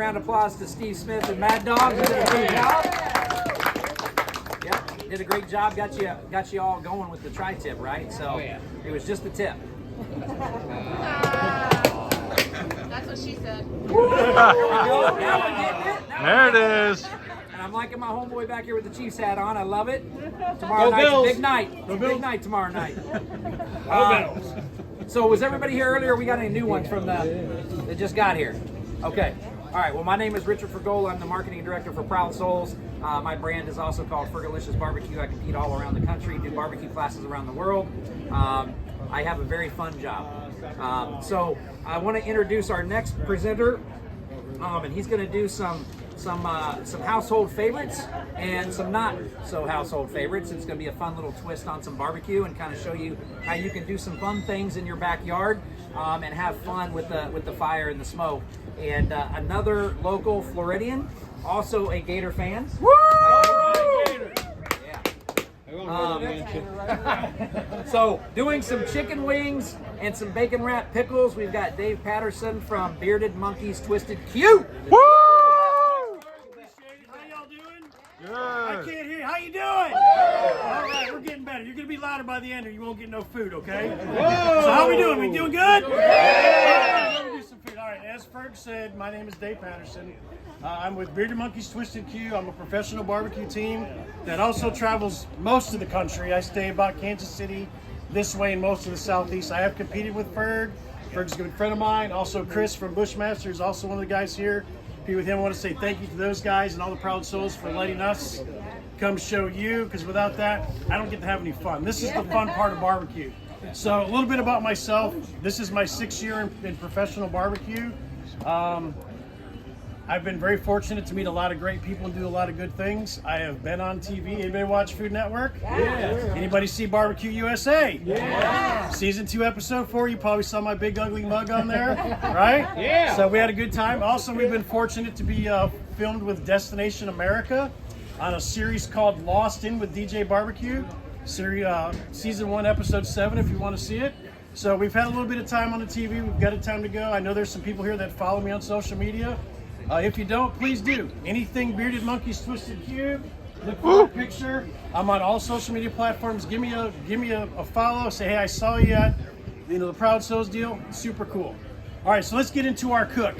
Round of applause to Steve Smith and Mad Dog. Did a great job. Yep, did a great job. Got you all going with the tri-tip, right? So it was just the tip. That's what she said. There we go. Now we're getting it. There it is. And I'm liking my homeboy back here with the Chiefs hat on. I love it. Tomorrow night's a big night. It's a big night tomorrow night. So was everybody here earlier? We got any new ones from that just got here? Okay. All right. Well, my name is Richard Fergola. I'm the marketing director for Proud Souls. My brand is also called Fergalicious Barbecue. I compete all around the country, do barbecue classes around the world. I have a very fun job. So I want to introduce our next presenter, and he's going to do some household favorites and some not so household favorites. It's going to be a fun little twist on some barbecue and kind of show you how you can do some fun things in your backyard and have fun with the fire and the smoke. And another local Floridian, also a Gator fan. Woo! So doing some chicken wings and some bacon wrap pickles. We've got Dave Patterson from Bearded Monkeys Twisted Q. Woo! How y'all doing? Good. I can't hear you. How you doing? All right, we're getting better. You're gonna be louder by the end, or you won't get no food. Okay? So how we doing? We doing good? Let me do some food. All right. As Ferg said, my name is Dave Patterson. I'm with Bearded Monkeys Twisted Q. I'm a professional barbecue team that also travels most of the country. I stay about Kansas City, this way, and most of the Southeast. I have competed with Ferg. Ferg's a good friend of mine. Also, Chris from Bushmaster is also one of the guys here. Be with him. I want to say thank you to those guys and all the Proud Souls for letting us come show you, because without that, I don't get to have any fun. This is the fun part of barbecue. So a little bit about myself. This is my 6th year in professional barbecue. I've been very fortunate to meet a lot of great people and do a lot of good things. I have been on TV. Anybody watch Food Network? Yeah. Anybody see Barbecue USA? Yeah. Season 2, episode 4. You probably saw my big ugly mug on there, right? Yeah. So we had a good time. Also, we've been fortunate to be filmed with Destination America on a series called Lost In with DJ Barbecue. Season 1, episode 7, if you want to see it. So we've had a little bit of time on the TV. We've got a time to go. I know there's some people here that follow me on social media. If you don't, please do. Anything Bearded Monkeys Twisted Q. Look for my picture. I'm on all social media platforms. Give me a follow. Say, hey, I saw you at the Proud Souls deal. Super cool. All right, so let's get into our cook.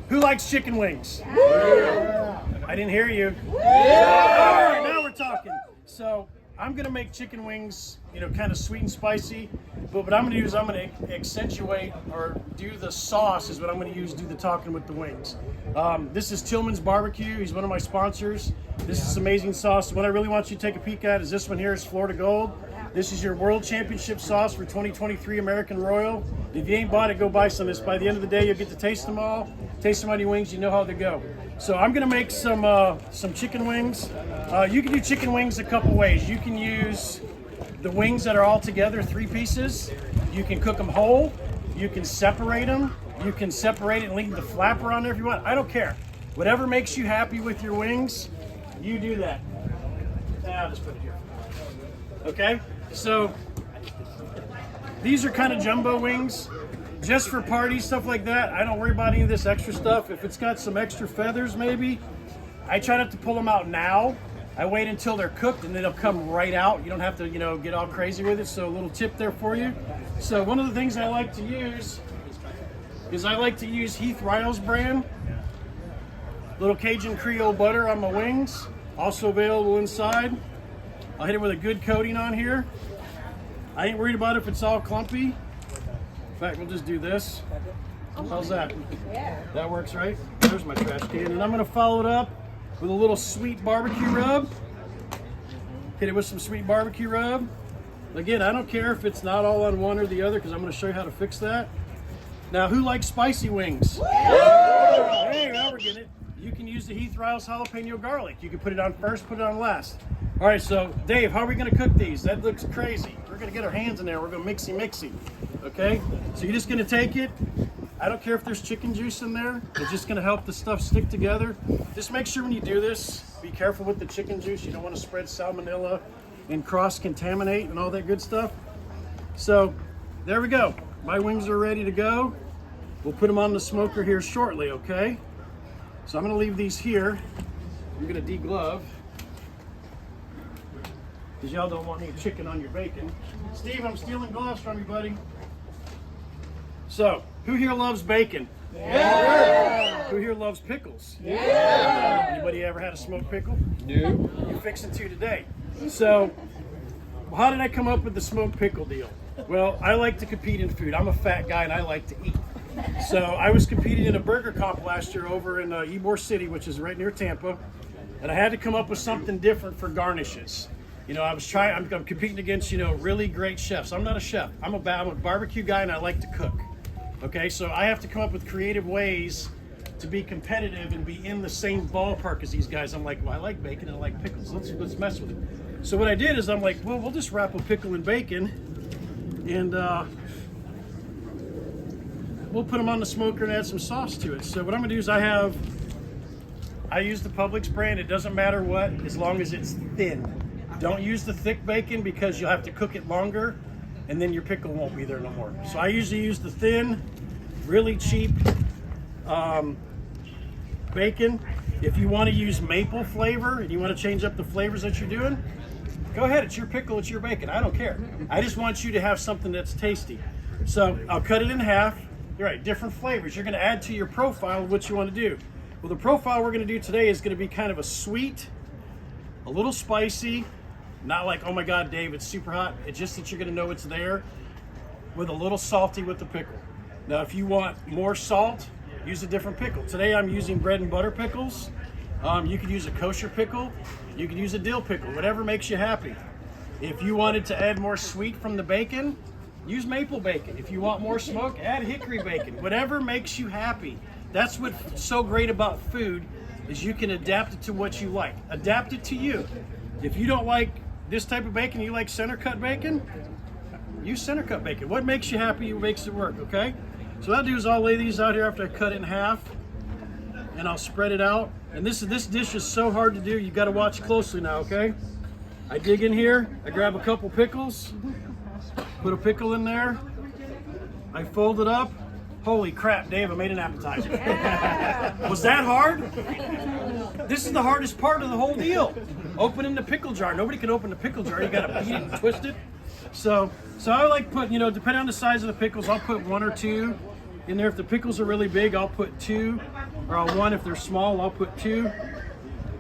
Who likes chicken wings? Yeah. I didn't hear you. Yeah. All right, now we're talking. So I'm gonna make chicken wings, kind of sweet and spicy. But what I'm gonna do is I'm gonna accentuate or do the sauce is what I'm gonna use to do the talking with the wings. This is Tillman's Barbecue. He's one of my sponsors. This is amazing sauce. What I really want you to take a peek at is this one here is Florida Gold. This is your World Championship sauce for 2023 American Royal. If you ain't bought it, go buy some of this. By the end of the day, you'll get to taste them all. Taste some of your wings, you know how they go. So I'm gonna make some chicken wings. You can do chicken wings a couple ways. You can use the wings that are all together, 3 pieces. You can cook them whole. You can separate them. You can separate it and leave the flapper on there if you want. I don't care. Whatever makes you happy with your wings, you do that. I'll just put it here. Okay? So these are kind of jumbo wings. Just for parties, stuff like that. I don't worry about any of this extra stuff. If it's got some extra feathers maybe, I try not to pull them out now. I wait until they're cooked and then they'll come right out. You don't have to, get all crazy with it. So a little tip there for you. So one of the things I like to use is I like to use Heath Riles brand. Little Cajun Creole butter on my wings. Also available inside. I'll hit it with a good coating on here. I ain't worried about if it's all clumpy. In fact, we'll just do this. How's that? That works, right? There's my trash can. And I'm gonna follow it up with a little sweet barbecue rub. Hit it with some sweet barbecue rub. Again, I don't care if it's not all on one or the other because I'm going to show you how to fix that. Now, who likes spicy wings? Hey, now we're getting it. You can use the Heath Riles jalapeno garlic. You can put it on first, put it on last. All right, so Dave, how are we going to cook these? That looks crazy. We're going to get our hands in there. We're going to mixy. Okay? So you're just going to take it. I don't care if there's chicken juice in there. It's just going to help the stuff stick together. Just make sure when you do this, be careful with the chicken juice. You don't want to spread salmonella and cross-contaminate and all that good stuff. So there we go. My wings are ready to go. We'll put them on the smoker here shortly, okay? So I'm gonna leave these here. I'm gonna deglove, because y'all don't want any chicken on your bacon. Steve, I'm stealing gloves from you, buddy. So, who here loves bacon? Yeah. Who here loves pickles? Yeah. Anybody ever had a smoked pickle? No. You're fixing to today. So, how did I come up with the smoked pickle deal? Well, I like to compete in food. I'm a fat guy and I like to eat. So I was competing in a burger comp last year over in Ybor City, which is right near Tampa, and I had to come up with something different for garnishes. You know, I'm competing against, you know, really great chefs. I'm not a chef. I'm a barbecue guy and I like to cook. Okay, so I have to come up with creative ways to be competitive and be in the same ballpark as these guys. I'm like, well, I like bacon and I like pickles. Let's mess with it. So what I did is I'm like, well, we'll just wrap a pickle in bacon and we'll put them on the smoker and add some sauce to it. So what I'm gonna do is I use the Publix brand. It doesn't matter what, as long as it's thin. Don't use the thick bacon because you'll have to cook it longer and then your pickle won't be there no more. So I usually use the thin, really cheap bacon. If you want to use maple flavor and you want to change up the flavors that you're doing, go ahead, it's your pickle, it's your bacon, I don't care. I just want you to have something that's tasty. So I'll cut it in half. You're right, different flavors. You're gonna add to your profile what you want to do. Well, the profile we're gonna do today is gonna be kind of a sweet, a little spicy, not like, oh my God, Dave, it's super hot. It's just that you're gonna know it's there, with a little salty with the pickle. Now, if you want more salt, use a different pickle. Today I'm using bread and butter pickles. You could use a kosher pickle. You could use a dill pickle, whatever makes you happy. If you wanted to add more sweet from the bacon, use maple bacon. If you want more smoke, add hickory bacon. Whatever makes you happy. That's what's so great about food, is you can adapt it to what you like. Adapt it to you. If you don't like this type of bacon, you like center cut bacon, use center cut bacon. What makes you happy makes it work, okay? So what I'll do is I'll lay these out here after I cut it in half, and I'll spread it out. And this dish is so hard to do, you gotta watch closely now, okay? I dig in here, I grab a couple pickles, put a pickle in there, I fold it up. Holy crap, Dave, I made an appetizer. Was that hard? This is the hardest part of the whole deal. Opening the pickle jar. Nobody can open the pickle jar. You gotta beat it and twist it. So I like put, you know, depending on the size of the pickles, I'll put 1 or 2 in there. If the pickles are really big, I'll put 2, or I'll 1. If they're small, I'll put 2.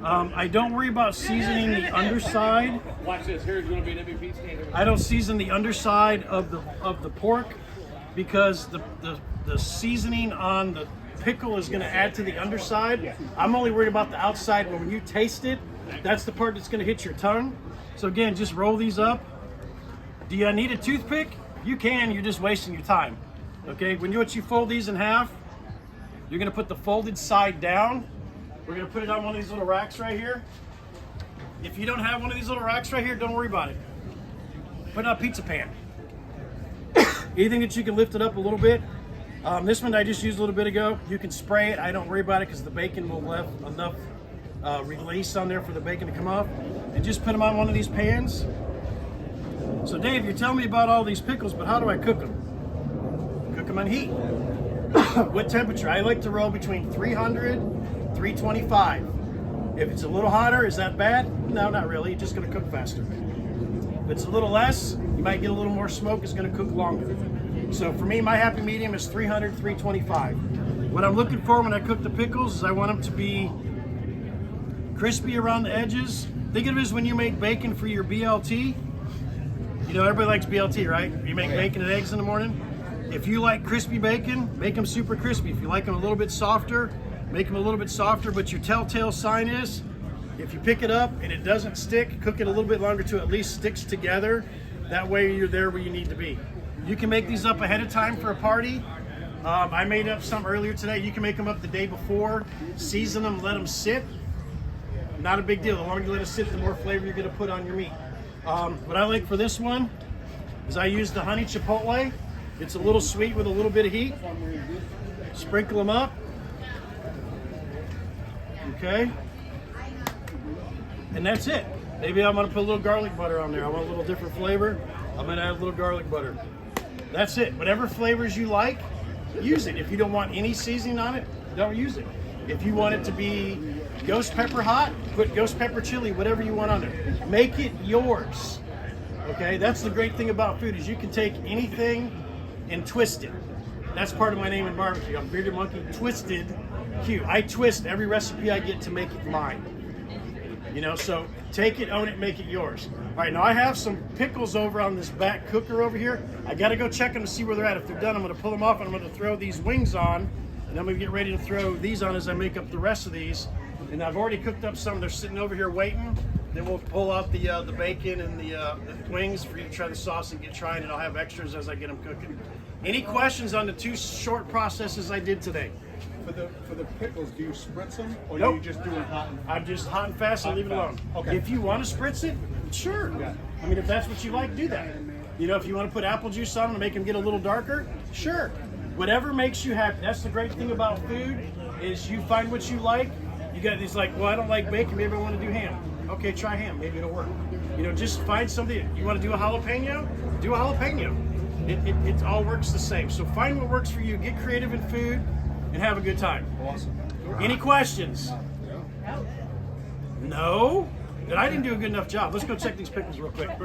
I don't worry about seasoning the underside. Watch this. Here's going to be an MVP standard. I don't season the underside of the pork, because the seasoning on the pickle is going to add to the underside. I'm only worried about the outside. When you taste it, that's the part that's going to hit your tongue. So again, just roll these up. Do you need a toothpick? You can. You're just wasting your time. Okay. When you fold these in half, you're going to put the folded side down. We're going to put it on one of these little racks right here. If you don't have one of these little racks right here, don't worry about it. Put it on a pizza pan. Anything that you can lift it up a little bit. This one I just used a little bit ago. You can spray it. I don't worry about it because the bacon will have enough release on there for the bacon to come off. And just put them on one of these pans. So Dave, you're telling me about all these pickles, but how do I cook them? Cook them on heat. What temperature? I like to roll between 300, 325. If it's a little hotter, is that bad? No, not really. It's just going to cook faster. If it's a little less, you might get a little more smoke. It's going to cook longer. So for me, my happy medium is 300, 325. What I'm looking for when I cook the pickles is I want them to be crispy around the edges. Think of it as when you make bacon for your BLT. You know, everybody likes BLT, right? You make bacon and eggs in the morning. If you like crispy bacon, make them super crispy. If you like them a little bit softer, make them a little bit softer. But your telltale sign is, if you pick it up and it doesn't stick, cook it a little bit longer till it at least sticks together. That way you're there where you need to be. You can make these up ahead of time for a party. I made up some earlier today. You can make them up the day before, season them, let them sit. Not a big deal. The longer you let it sit, the more flavor you're going to put on your meat. What I like for this one is I use the honey chipotle. It's a little sweet with a little bit of heat. Sprinkle them up. Okay. And that's it. Maybe I'm going to put a little garlic butter on there. I want a little different flavor. I'm going to add a little garlic butter. That's it. Whatever flavors you like, use it. If you don't want any seasoning on it, don't use it. If you want it to be ghost pepper hot, put ghost pepper chili, whatever you want on it. Make it yours. Okay, that's the great thing about food is you can take anything and twist it. That's part of my name in barbecue. I'm Bearded Monkey Twisted Q. I twist every recipe I get to make it mine. You know, so take it, own it, make it yours. All right, now I have some pickles over on this back cooker over here. I got to go check them to see where they're at. If they're done, I'm going to pull them off and I'm going to throw these wings on. And I'm going to get ready to throw these on as I make up the rest of these. And I've already cooked up some. They're sitting over here waiting. Then we'll pull out the bacon and the wings for you to try the sauce and get trying. And I'll have extras as I get them cooking. Any questions on the 2 short processes I did today? For the pickles, do you spritz them or Nope. do you just do it hot? I'm just hot and fast and leave it alone. Okay. If you want to spritz it, sure. Yeah. I mean, if that's what you like, do that. You know, if you want to put apple juice on them to make them get a little darker, sure. Whatever makes you happy. That's the great thing about food is you find what you like. You got these like, well, I don't like bacon. Maybe I want to do ham. Okay, try ham. Maybe it'll work. You know, just find something. You want to do a jalapeno? Do a jalapeno. It all works the same. So find what works for you. Get creative in food and have a good time. Awesome. Any questions? No? Then I didn't do a good enough job. Let's go check these pickles real quick. I'll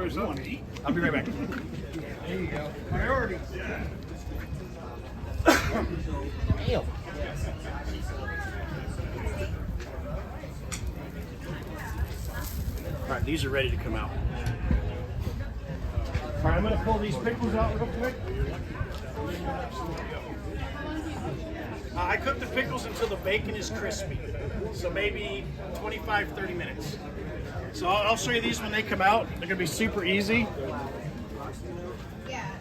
be right back. There you go. Priority. All right, these are ready to come out. All right, I'm going to pull these pickles out real quick. I cook the pickles until the bacon is crispy. So maybe 25, 30 minutes. So I'll show you these when they come out. They're going to be super easy. Yeah.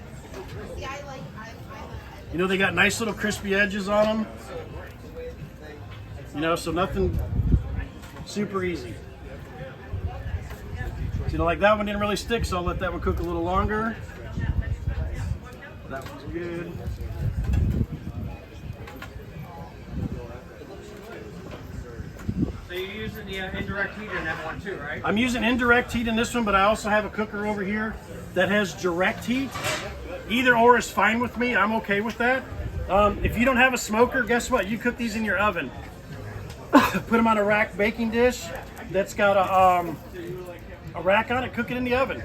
See, I like. You know, they got nice little crispy edges on them. You know, so nothing super easy. So, you know, like that one didn't really stick, so I'll let that one cook a little longer. That one's good. So you're using the indirect heat in that one too, right? I'm using indirect heat in this one, but I also have a cooker over here that has direct heat. Either or is fine with me. I'm okay with that. If you don't have a smoker, guess what? You cook these in your oven. Put them on a rack baking dish that's got a rack on it. Cook it in the oven.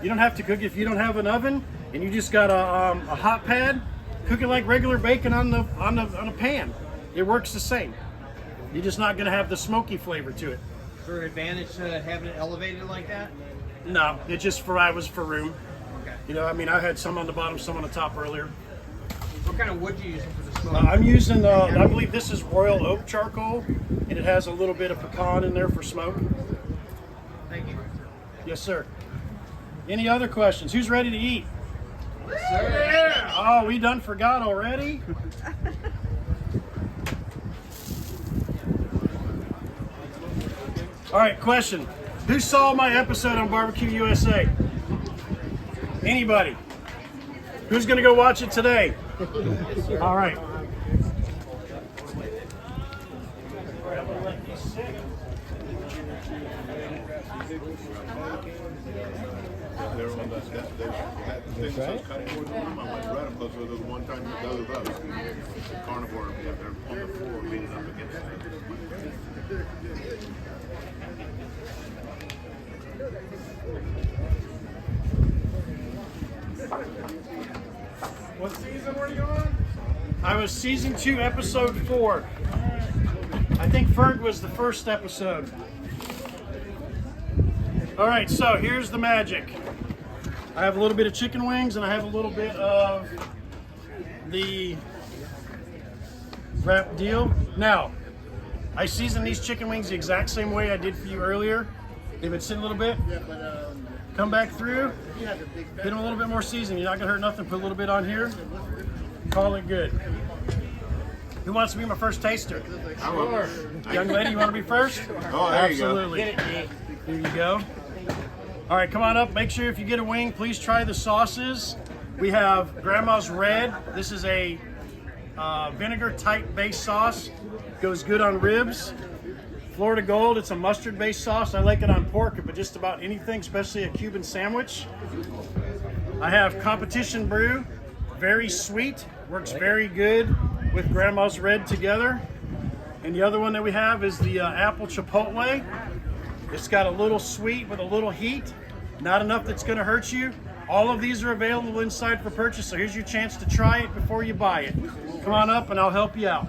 You don't have to cook it if you don't have an oven and you just got a hot pad. Cook it like regular bacon on a pan. It works the same. You're just not going to have the smoky flavor to it. Is there an advantage to having it elevated like that? No, it just was for room. Okay. You know, I mean, I had some on the bottom, some on the top earlier. What kind of wood do you use for the smoke? I'm using, I believe this is Royal Oak charcoal, and it has a little bit of pecan in there for smoke. Thank you. Yes, sir. Any other questions? Who's ready to eat? Sir. Oh, we done forgot already? All right, question. Who saw my episode on Barbecue USA? Anybody? Who's going to go watch it today? All right. They're on that thing says cutting board room. I went right up because there was one time you dug it up. The carnivore, yeah, they're on the floor leaning up against it. What season were you on? I was season 2, episode 4. I think Ferg was the first episode. All right, so here's the magic. I have a little bit of chicken wings and I have a little bit of the wrap deal. Now, I season these chicken wings the exact same way I did for you earlier. They've been sitting a little bit. Come back through, hit them a little bit more seasoning. You're not gonna hurt nothing. Put a little bit on here. Call it good. Who wants to be my first taster? Sure. Young lady, you want to be first? Oh, there you go. Absolutely. Here you go. All right, come on up. Make sure if you get a wing, please try the sauces. We have Grandma's Red. This is a vinegar type base sauce. Goes good on ribs. Florida Gold, it's a mustard based sauce. I like it on pork, but just about anything, especially a Cuban sandwich. I have Competition Brew. Very sweet. Works very good with Grandma's Red together. And the other one that we have is the apple chipotle. It's got a little sweet with a little heat, not enough that's going to hurt you. All of these are available inside for purchase, so here's your chance to try it before you buy it. Come on up and I'll help you out.